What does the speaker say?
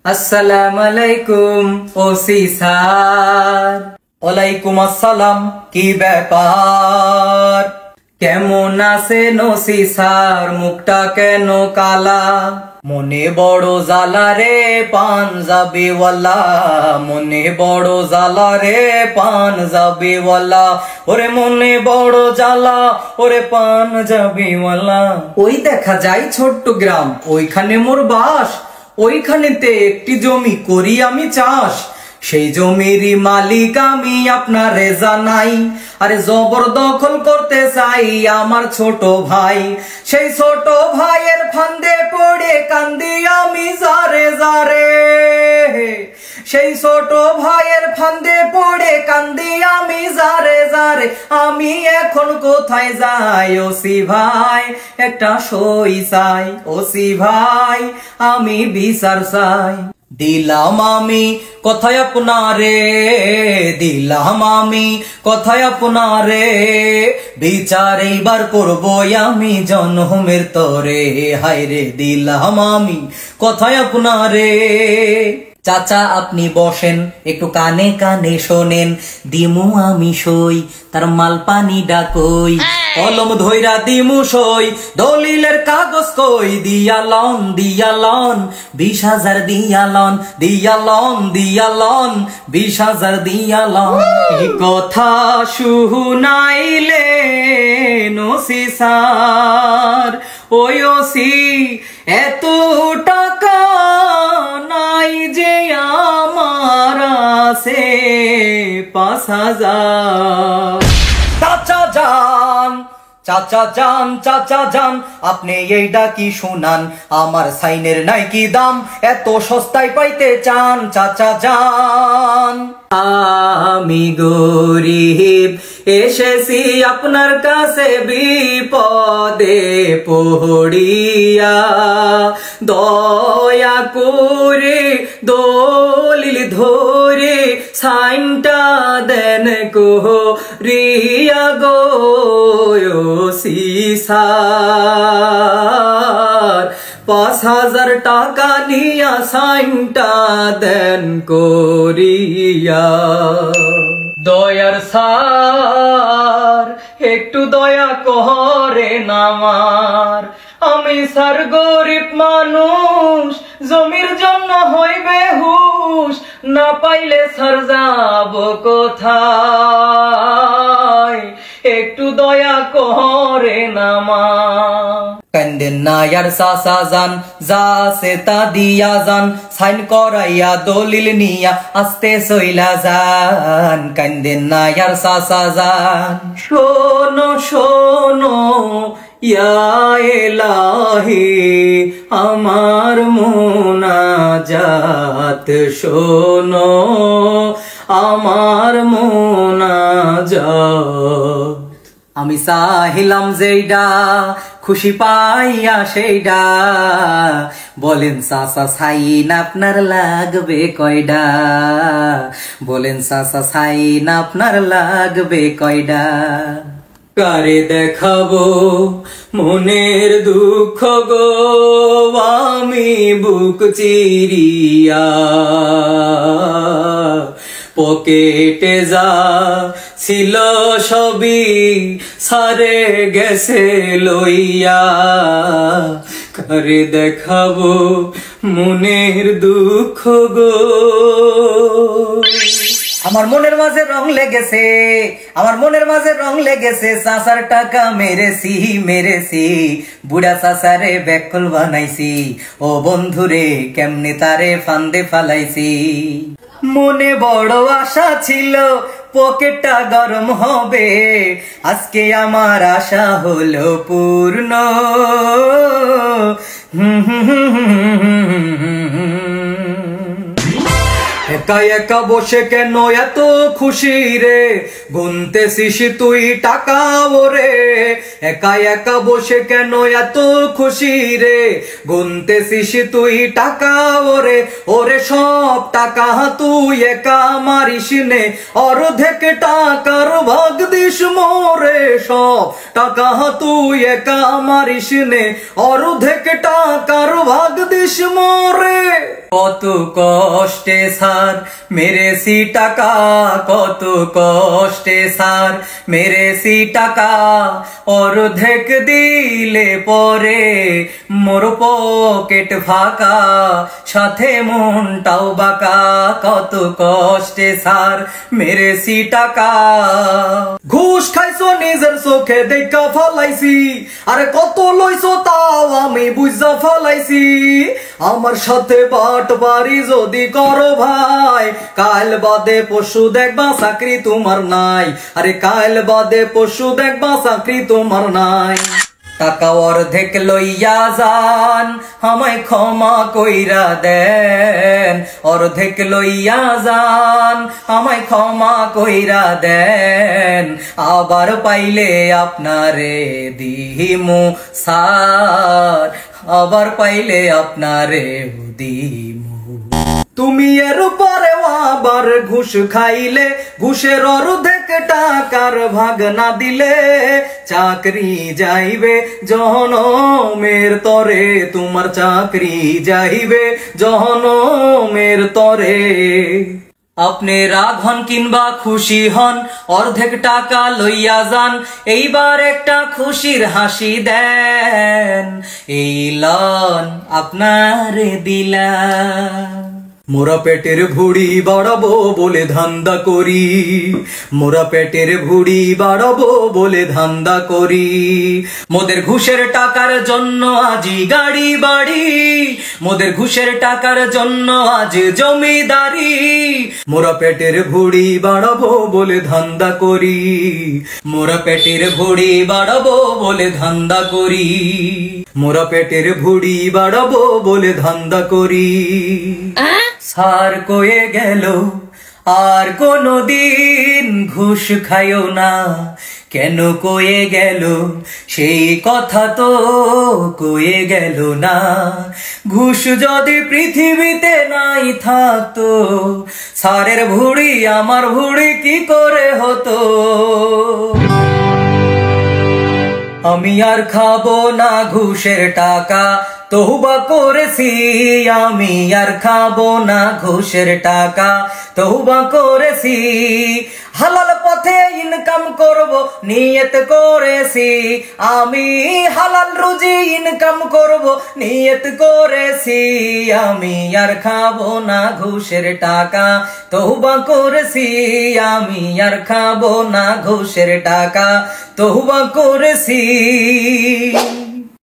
আসসালামু আলাইকুম OC sir. ওয়ালাইকুম আসসালাম। কি ব্যাপার, কেমন আছেন ওসি স্যার? মুখটা কেন কালা? মনে বড় জ্বালা রে পাঞ্জাবিওয়ালা, মনে বড় জ্বালা রে পাঞ্জাবিওয়ালা, ওরে মনে বড় জ্বালা ওরে পাঞ্জাবিওয়ালা। ওই দেখা যায় ছোট্ট গ্রাম, ওইখানে মোর বাস। ওইখানেতে একটি জমি করি আমি চাষ। সেই জমিরই মালিক আমি, আপনারে জানাই। আরে জবরদখল করতে চাই আমার ছোট ভাই। সেই ছোট ভাইয়ের ফান্দে পড়ে কান্দি আমি যারে যারে। সেই ছোট ভাইয়ের ফান্দে পড়ে কান্দি আমি যারে যারে। আমি এখন কোথায় যাই ওসি ভাই, একটা সই চাই। ওসি ভাই আমি বিচার চাই। দিলাম আমি কথায় আপনারে, দিলাম আমি কথায় আপনারে, বিচার এইবার করবো আমি জনমের তরে। হায়রে দিলাম আমি কথায় আপনারে। চাচা আপনি বসেন, একটু কানে কানে শোনেন। দিমু আমি সই, তার মাল পানি ডাকই। কলম ধইরা দিমু সই, দলিলের কাগজ কই। দিয়ালন দিয়ালন 20,000 দিয়ালন, দিয়ালন দিয়ালন 20,000 দিয়ালন। এই কথা শুনাইলে ওসি স্যার, ওই ওসি এত টাকা নাই যে আমার আছে 5,000। চাচা যান, চাচা যান, চাচা যান, আপনি এইটা কি শুনান? আমার সাইনের নাই কি দাম, এত সস্তায় পাইতে চান? চাচা যান। আমি গরিব এসেছি আপনার কাছে বিপদে পড়িয়া, দয়া করে দলিল ধরে সাইনটা দেন গো রিয়া গো ওসি স্যার। 5,000 টাকা নিয়া সাইনটা দেন করিয়া। দয়ার স্যার একটু দয়া করেন আমার, আমি স্যার গরিব মানুষ, জমির জন্য হইবে হুশ, না পাইলে স্যার যাব কোথায়? একটু দয়া করেন আমার। কান্দেন না ইয়ার চাচা যান, যা সে তা দিয়া যান, সাইন করাইয়া দলিল নিয়া আস্তে চইলা যান। কান্দেন না ইয়ার চাচা যান। শোনো শোনো ইয়া এলাহি আমার মুনাজাত, শোনো আমার মুনাজাত। আমি চাহিলাম যেইডা খুশি পাইয়া সেইডা, বলেন চাচা সাইন আপনার লাগবে কয়ডা? বলেন চাচা সাইন আপনার লাগবে কয়ডা? কারে দেখাবো মনের দুঃখ গো আমি বুক চিরিয়া, পকেটে যা ছিল সবই সারে গেছে লইয়া। কারে দেখাবো মনের দুঃখ গো। আমার মনের মাঝে রং লেগেছে, আমার মনের মাঝে রং লেগেছে, চাচার টাকা মেরেছি মেরেছি, বুড়া চাচারে ব্যাকল বানাইছি। ও বন্ধুরে কেমনে তারে ফান্দে ফালাইছি। মনে বড় আশা ছিল পকেটটা গরম হবে, আজকে আমার আশা হলো পূর্ণ। একা একা বসে কেন এত খুশি রে, গুনতেছিস তুই টাকা ওরে। একা একা বসে কেন এত খুশি রে, গুনতেছিস তুই টাকা ওরে। ওরে সব টাকা তুই একা মারিস নে, অর্ধেক টাকার ভাগ দিস মোরে। সব টাকা তুই একা মারিস নে, অর্ধেক টাকার ভাগ দিস মোরে। কত কষ্টে স্যার মেরেছি টাকা, কত কষ্টে স্যার মেরেছি টাকা, অর্ধেক দিলে পরে মোর পকেট ফাঁকা, সাথে মনটাও বাঁকা, কত কষ্টে স্যার মেরেছি টাকা। ঘুষ খাইছো নিজের চোখে দেখা ফলাইছি, আরে কত লইছো তাও আমি বুঝা ফলাইছি। আমার সাথে বাটবারি যদি করো ভাই, কাল বাদে পশু দেখবা চাকরি তোমার নাই, আরে কাল বাদে পশু দেখবা চাকরি তোমার নাই। টাকা অর্ধেক লইয়া যান, আমায় ক্ষমা কইরা দেন, অর্ধেক লইয়া যান, আমায় ক্ষমা কইরা দেন, আবার পাইলে আপনারে দিমু স্যার, আবার পাইলে আপনারে দিমু। তুমি এর উপরে আবার ঘুষ খাইলে, ঘুষের অর্ধেক টাকার ভাগ না দিলে, চাকরি যাইবে জনমের তরে, তোমার চাকরি যাইবে জনমের তরে। আপনি রাগ হন কিংবা খুশি হন, অর্ধেক টাকা লইয়া যান, এইবার একটা খুশির হাসি দেন, এই লন আপনারে দিলাম। মোরা পেটের ভুড়ি বাড়াবো বলে ধান্দা করি, মোরা পেটের ভুড়ি বাড়াবো বলে ধান্দা করি, মোদের ঘুষের টাকার জন্য আজি গাড়ি বাড়ি, মোদের ঘুষের টাকার জন্য আজ জমিদারি, মোরা পেটের ভুড়ি বাড়াবো বলে ধান্দা করি, মোরা পেটের ভুড়ি বাড়াবো বলে ধান্দা করি, মোরা পেটের ভুড়ি বাড়াবো বলে ধান্দা করি। স্যার কয়ে গেল আর কোনদিন ঘুষ খাইও না, কেন কয়ে গেল সেই কথা তো কয়ে গেল না। ঘুষ যদি পৃথিবীতে নাই থাকতো, স্যারের ভুড়ি আমার ভুড়ি কি করে হতো। আমি আর খাবো না ঘুষের টাকা, তওবা করেছি আমি আর খাবো না ঘুষের টাকা, তওবা করেছি। হালাল পথে ইনকাম করব নিয়ত করেছি, আমি হালাল রুজি ইনকাম করব নিয়ত করেছি। আমি আর খাবো না ঘুষের টাকা, তওবা করেছি। আমি আর খাবো না ঘুষের টাকা, তওবা করেছি।